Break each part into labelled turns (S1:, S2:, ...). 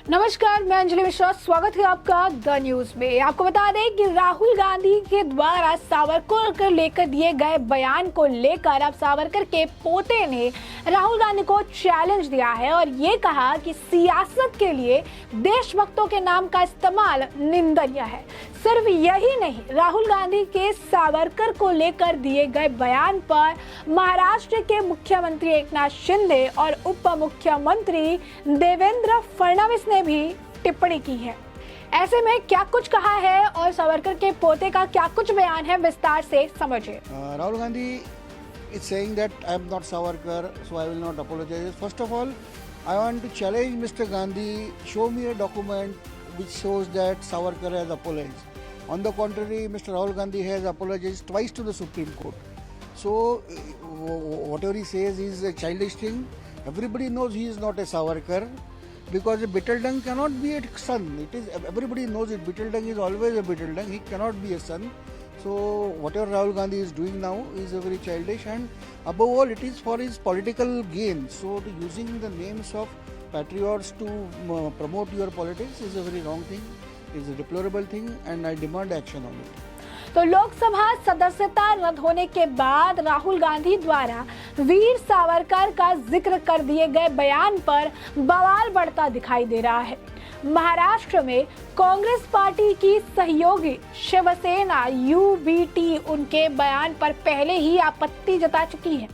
S1: नमस्कार, मैं अंजलि मिश्रा। स्वागत है आपका द न्यूज में। आपको बता दें कि राहुल गांधी के द्वारा सावरकर को लेकर दिए गए बयान को लेकर अब सावरकर के पोते ने राहुल गांधी को चैलेंज दिया है और ये कहा कि सियासत के लिए देशभक्तों के नाम का इस्तेमाल निंदनीय है। सिर्फ यही नहीं, राहुल गांधी के सावरकर को लेकर दिए गए बयान पर महाराष्ट्र के मुख्यमंत्री एकनाथ शिंदे और उप मुख्यमंत्री देवेंद्र फडणवीस ने भी टिप्पणी की है। ऐसे में क्या कुछ कहा है और सावरकर के पोते का क्या कुछ बयान है, विस्तार से समझिए।
S2: Rahul Gandhi is saying that I am not Savarkar, so I will not apologize. First of all, I want to challenge Mr. Gandhi. Show me a document which shows that Savarkar has apologized. On the contrary, Mr. Rahul Gandhi has apologized twice to the Supreme Court. So whatever he says is a childish thing. Everybody knows he is not a Savarkar. Because a Bittldung cannot be a son. It is, everybody knows it. Bittldung is always a Bittldung. He cannot be a son. So whatever Rahul Gandhi is doing now is a very childish, and above all it is for his political gain. So using the names of patriots to promote your politics is a very wrong thing. It is a deplorable thing, and I demand action on it.
S1: तो लोकसभा सदस्यता रद्द होने के बाद राहुल गांधी द्वारा वीर सावरकर का जिक्र कर दिए गए बयान पर बवाल बढ़ता दिखाई दे रहा है। महाराष्ट्र में कांग्रेस पार्टी की सहयोगी शिवसेना यूबीटी उनके बयान पर पहले ही आपत्ति जता चुकी है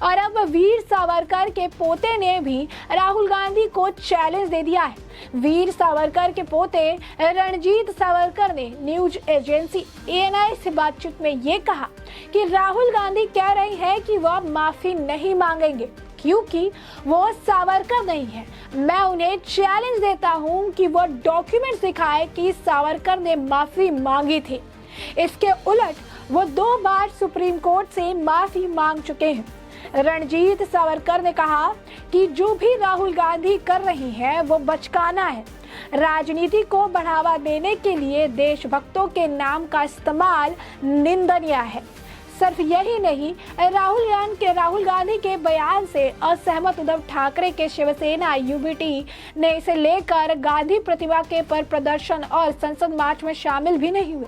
S1: और अब वीर सावरकर के पोते ने भी राहुल गांधी को चैलेंज दे दिया है। वीर सावरकर के पोते रणजीत सावरकर ने न्यूज एजेंसी एएनआई से बातचीत में ये कहा कि राहुल गांधी कह रहे हैं कि वह माफी नहीं मांगेंगे क्योंकि वो सावरकर नहीं है। मैं उन्हें चैलेंज देता हूं कि वो डॉक्यूमेंट दिखाए कि सावरकर ने माफी मांगी थी। इसके उलट वो 2 बार सुप्रीम कोर्ट से माफी मांग चुके हैं। रणजीत सावरकर ने कहा कि जो भी राहुल गांधी कर रही हैं वो बचकाना है। राजनीति को बढ़ावा देने के लिए देशभक्तों के नाम का इस्तेमाल निंदनीय है। सिर्फ यही नहीं, राहुल गांधी के बयान से असहमत उद्धव ठाकरे के शिवसेना यूबीटी ने इसे लेकर गांधी प्रतिमा के पर प्रदर्शन और संसद मार्च में शामिल भी नहीं हुए।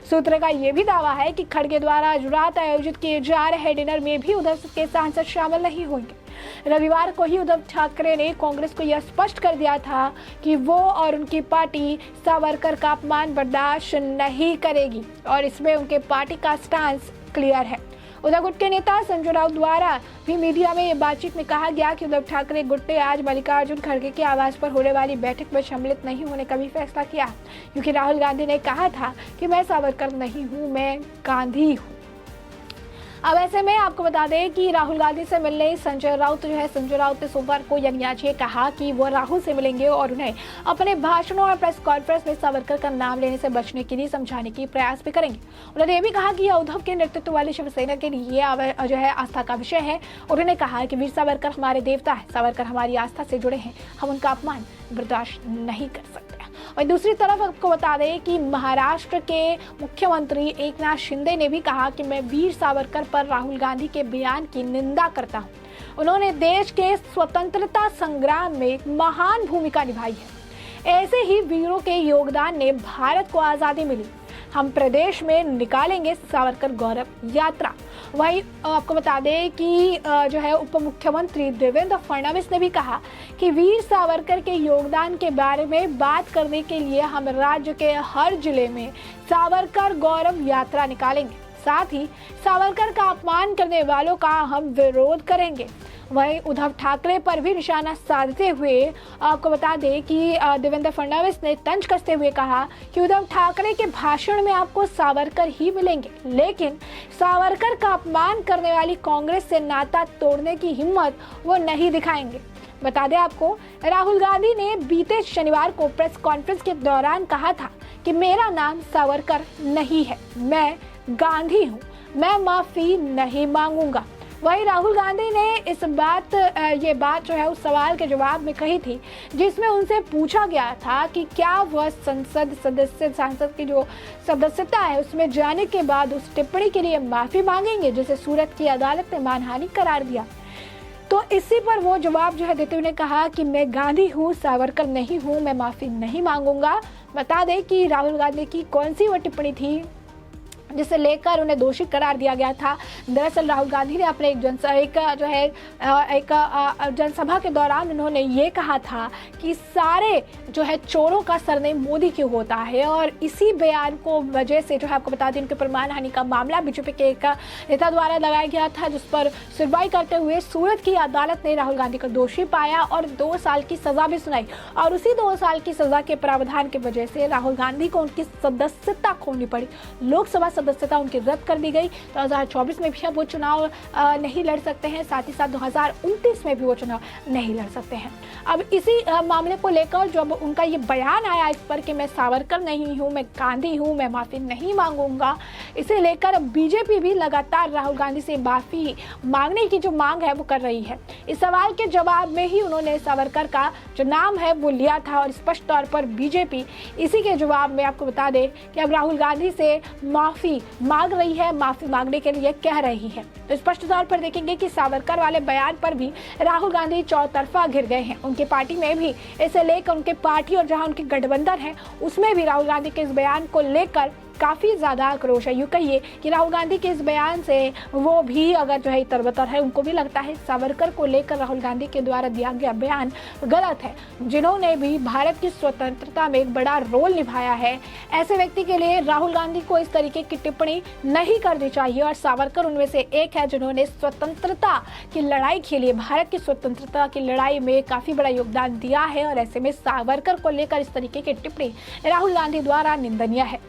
S1: सूत्र का यह भी दावा है कि खड़गे द्वारा आज रात आयोजित किए जा रहे डिनर में भी उद्धव के सांसद शामिल नहीं होंगे। रविवार को ही उद्धव ठाकरे ने कांग्रेस को यह स्पष्ट कर दिया था कि वो और उनकी पार्टी सावरकर का अपमान बर्दाश्त नहीं करेगी और इसमें उनके पार्टी का स्टांस क्लियर है। उद्धव गुट के नेता संजय राउत द्वारा भी मीडिया में ये बातचीत में कहा गया कि उद्धव ठाकरे गुट ने आज मल्लिकार्जुन खड़गे के आवास पर होने वाली बैठक में सम्मिलित नहीं होने का भी फैसला किया क्योंकि राहुल गांधी ने कहा था कि मैं सावरकर नहीं हूँ, मैं गांधी हूँ। अब ऐसे में आपको बता दें कि राहुल गांधी से मिलने संजय राउत ने सोमवार को यानी आज ये कहा कि वो राहुल से मिलेंगे और उन्हें अपने भाषणों और प्रेस कॉन्फ्रेंस में सावरकर का नाम लेने से बचने के लिए समझाने की प्रयास भी करेंगे। उन्होंने ये भी कहा कि यह उद्धव के नेतृत्व वाली शिवसेना के लिए आस्था का विषय है। उन्होंने कहा कि वीर सावरकर हमारे देवता है, सावरकर हमारी आस्था से जुड़े हैं, हम उनका अपमान बर्दाश्त नहीं कर सकते। और दूसरी तरफ आपको बता दें कि महाराष्ट्र के मुख्यमंत्री एकनाथ शिंदे ने भी कहा कि मैं वीर सावरकर पर राहुल गांधी के बयान की निंदा करता हूं। उन्होंने देश के स्वतंत्रता संग्राम में एक महान भूमिका निभाई है। ऐसे ही वीरों के योगदान ने भारत को आजादी मिली। हम प्रदेश में निकालेंगे सावरकर गौरव यात्रा। वहीं आपको बता दें कि उप मुख्यमंत्री देवेंद्र फडणवीस ने भी कहा कि वीर सावरकर के योगदान के बारे में बात करने के लिए हम राज्य के हर जिले में सावरकर गौरव यात्रा निकालेंगे। साथ ही सावरकर का अपमान करने वालों का हम विरोध करेंगे। वहीं उद्धव ठाकरे पर भी निशाना साधते हुए आपको बता दें कि देवेंद्र फडणवीस ने तंज कसते हुए कहा कि उद्धव ठाकरे के भाषण में आपको सावरकर ही मिलेंगे, लेकिन सावरकर का अपमान करने वाली कांग्रेस से नाता तोड़ने की हिम्मत वो नहीं दिखाएंगे। बता दें आपको, राहुल गांधी ने बीते शनिवार को प्रेस कॉन्फ्रेंस के दौरान कहा था कि मेरा नाम सावरकर नहीं है, मैं गांधी हूँ, मैं माफी नहीं मांगूंगा। वहीं राहुल गांधी ने ये बात उस सवाल के जवाब में कही थी जिसमें उनसे पूछा गया था कि क्या वह सांसद की जो सदस्यता है उसमें जाने के बाद उस टिप्पणी के लिए माफी मांगेंगे जिसे सूरत की अदालत ने मानहानि करार दिया। तो इसी पर वो जवाब जो है देते हुए कहा कि मैं गांधी हूँ, सावरकर नहीं हूँ, मैं माफ़ी नहीं मांगूंगा। बता दें कि राहुल गांधी की कौन सी वो टिप्पणी थी जिसे लेकर उन्हें दोषी करार दिया गया था। दरअसल राहुल गांधी ने अपने एक जनसभा के दौरान उन्होंने ये कहा था कि सारे जो है चोरों का सरनेम मोदी क्यों होता है, और इसी बयान को वजह से जो है आपको बता दें उनके प्रमाण हानि का मामला बीजेपी के एक नेता द्वारा लगाया गया था, जिस पर सुनवाई करते हुए सूरत की अदालत ने राहुल गांधी को दोषी पाया और 2 साल की सजा भी सुनाई। और उसी 2 साल की सजा के प्रावधान की वजह से राहुल गांधी को उनकी सदस्यता खोनी पड़ी। लोकसभा सदस्यता उनकी रद्द कर दी गई। 2024 में भी अब वो चुनाव नहीं लड़ सकते हैं, साथ ही साथ 2029 में भी वो चुनाव नहीं लड़ सकते हैं। अब इसी मामले को लेकर जब उनका ये बयान आया इस पर कि मैं सावरकर नहीं हूँ, मैं गांधी हूँ, मैं माफ़ी नहीं मांगूंगा, इसे लेकर बीजेपी भी लगातार राहुल गांधी से माफ़ी मांगने की जो मांग है वो कर रही है। इस सवाल के जवाब में ही उन्होंने सावरकर का जो नाम है वो लिया था और स्पष्ट तौर पर बीजेपी इसी के जवाब में आपको बता दें कि अब राहुल गांधी से माफ़ी मांग रही है, माफी मांगने के लिए कह रही है। तो स्पष्ट तौर पर देखेंगे कि सावरकर वाले बयान पर भी राहुल गांधी चौतरफा घिर गए हैं। उनकी पार्टी में भी इसे लेकर उनके पार्टी और जहां उनके गठबंधन है उसमें भी राहुल गांधी के इस बयान को लेकर काफ़ी ज़्यादा आक्रोश है। यूँ कहिए कि राहुल गांधी के इस बयान से वो भी अगर जो है तरबतर है, उनको भी लगता है सावरकर को लेकर राहुल गांधी के द्वारा दिया गया बयान गलत है, जिन्होंने भी भारत की स्वतंत्रता में एक बड़ा रोल निभाया है। ऐसे व्यक्ति के लिए राहुल गांधी को इस तरीके की टिप्पणी नहीं करनी चाहिए और सावरकर उनमें से एक है जिन्होंने स्वतंत्रता की लड़ाई के लिए, भारत की स्वतंत्रता की लड़ाई में काफ़ी बड़ा योगदान दिया है और ऐसे में सावरकर को लेकर इस तरीके की टिप्पणी राहुल गांधी द्वारा निंदनीय है।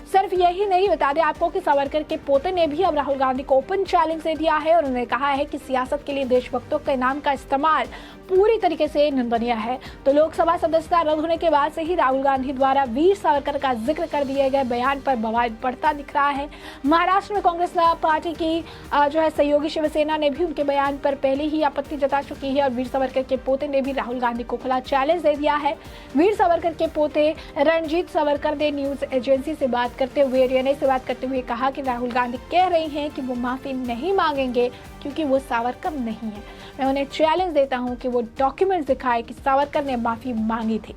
S1: सिर्फ यही नहीं, बता दें आपको कि सावरकर के पोते ने भी अब राहुल गांधी को ओपन चैलेंज दे दिया है और उन्होंने कहा है कि सियासत के लिए देशभक्तों के नाम का इस्तेमाल पूरी तरीके से निंदनीय है। तो लोकसभा सदस्यता रद्द होने के बाद से ही राहुल गांधी द्वारा वीर सावरकर का जिक्र कर दिए गए बयान पर बवाल बढ़ता दिख रहा है। महाराष्ट्र में कांग्रेस पार्टी की जो है सहयोगी शिवसेना ने भी उनके बयान पर पहले ही आपत्ति जता चुकी है और वीर सावरकर के पोते ने भी राहुल गांधी को खुला चैलेंज दे दिया है। वीर सावरकर के पोते रणजीत सावरकर ने न्यूज एजेंसी से बात करते हुए, डीएनए से बात करते हुए कहा कि राहुल गांधी कह रहे हैं कि वो माफी नहीं मांगेंगे क्योंकि वो सावरकर नहीं है। मैं उन्हें चैलेंज देता हूं कि वो डॉक्यूमेंट्स दिखाए कि सावरकर ने माफी मांगी थी।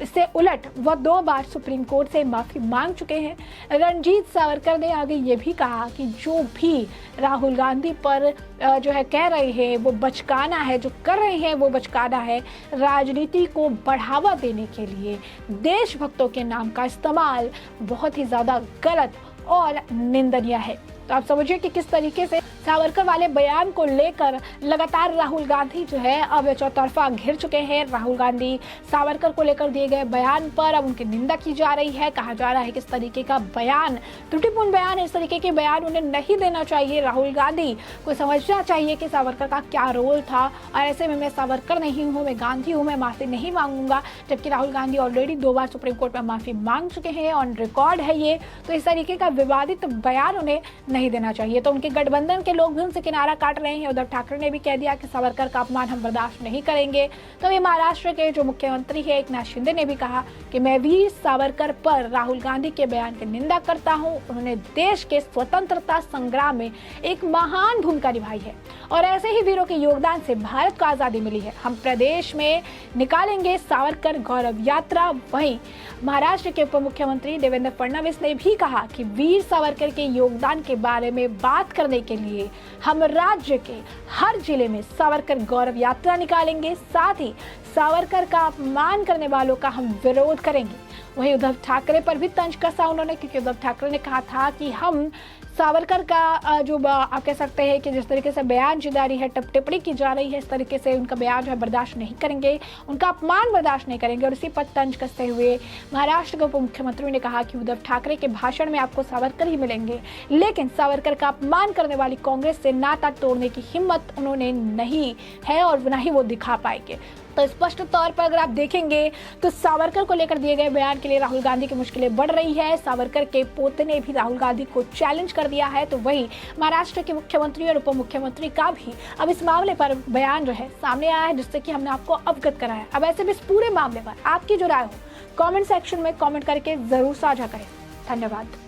S1: इससे उलट वह 2 बार सुप्रीम कोर्ट से माफी मांग चुके हैं। रणजीत सावरकर ने आगे ये भी कहा कि जो भी राहुल गांधी पर जो है कह रहे हैं वो बचकाना है, जो कर रहे हैं वो बचकाना है। राजनीति को बढ़ावा देने के लिए देशभक्तों के नाम का इस्तेमाल बहुत ही ज़्यादा गलत और निंदनीय है। तो आप समझिए कि किस तरीके से सावरकर वाले बयान को लेकर लगातार राहुल गांधी जो है अब चौतरफा घिर चुके हैं। राहुल गांधी सावरकर को लेकर दिए गए बयान पर अब उनकी निंदा की जा रही है। कहा जा रहा है कि इस तरीके का बयान त्रुटिपूर्ण बयान है, इस तरीके के बयान उन्हें नहीं देना चाहिए। राहुल गांधी को समझना चाहिए कि सावरकर का क्या रोल था और ऐसे में मैं सावरकर नहीं हूँ, मैं गांधी हूँ, मैं माफ़ी नहीं मांगूंगा। जबकि राहुल गांधी ऑलरेडी 2 बार सुप्रीम कोर्ट में माफ़ी मांग चुके हैं, ऑन रिकॉर्ड है ये। तो इस तरीके का विवादित बयान उन्हें नहीं देना चाहिए। तो उनके गठबंधन के लोग भी उनसे किनारा काट रहे हैं। उद्धव ठाकरे ने भी कह दिया कि सावरकर का अपमान हम बर्दाश्त नहीं करेंगे। तो ये महाराष्ट्र के जो मुख्यमंत्री है एकनाथ शिंदे ने भी कहा कि मैं वीर सावरकर पर राहुल गांधी के बयान की निंदा करता हूं। उन्होंने देश के स्वतंत्रता संग्राम में एक महान भूमिका निभाई है और ऐसे ही वीरों के योगदान से भारत को आजादी मिली है। हम प्रदेश में निकालेंगे सावरकर गौरव यात्रा। वहीं महाराष्ट्र के उप मुख्यमंत्री देवेंद्र फडणवीस ने भी कहा कि वीर सावरकर के योगदान के बारे में बात करने के लिए हम राज्य के हर जिले में सावरकर गौरव यात्रा निकालेंगे, साथ ही सावरकर का अपमान करने वालों का हम विरोध करेंगे। वहीं उद्धव ठाकरे पर भी तंज कसा उन्होंने, क्योंकि उद्धव ठाकरे ने कहा था कि हम सावरकर का जो आप कह सकते हैं कि जिस तरीके से बयान जारी है, टिप्पणी की जा रही है, इस तरीके से उनका बयान जो है बर्दाश्त नहीं करेंगे, उनका अपमान बर्दाश्त नहीं करेंगे। और इसी पर तंज कसते हुए महाराष्ट्र के उप मुख्यमंत्री ने कहा कि उद्धव ठाकरे के भाषण में आपको सावरकर ही मिलेंगे, लेकिन सावरकर का अपमान करने वाली कांग्रेस से नाता तोड़ने की हिम्मत उन्होंने नहीं है और न ही वो दिखा पाएंगे। तो स्पष्ट तौर पर अगर आप देखेंगे तो सावरकर को लेकर दिए गए बयान के लिए राहुल गांधी की मुश्किलें बढ़ रही है। सावरकर के पोते ने भी राहुल गांधी को चैलेंज कर दिया है। तो वहीं महाराष्ट्र के मुख्यमंत्री और उप मुख्यमंत्री का भी अब इस मामले पर बयान जो है सामने आया है, जिससे कि हमने आपको अवगत कराया। अब ऐसे भी इस पूरे मामले पर आपकी जो राय हो कमेंट सेक्शन में कमेंट करके जरूर साझा करें। धन्यवाद।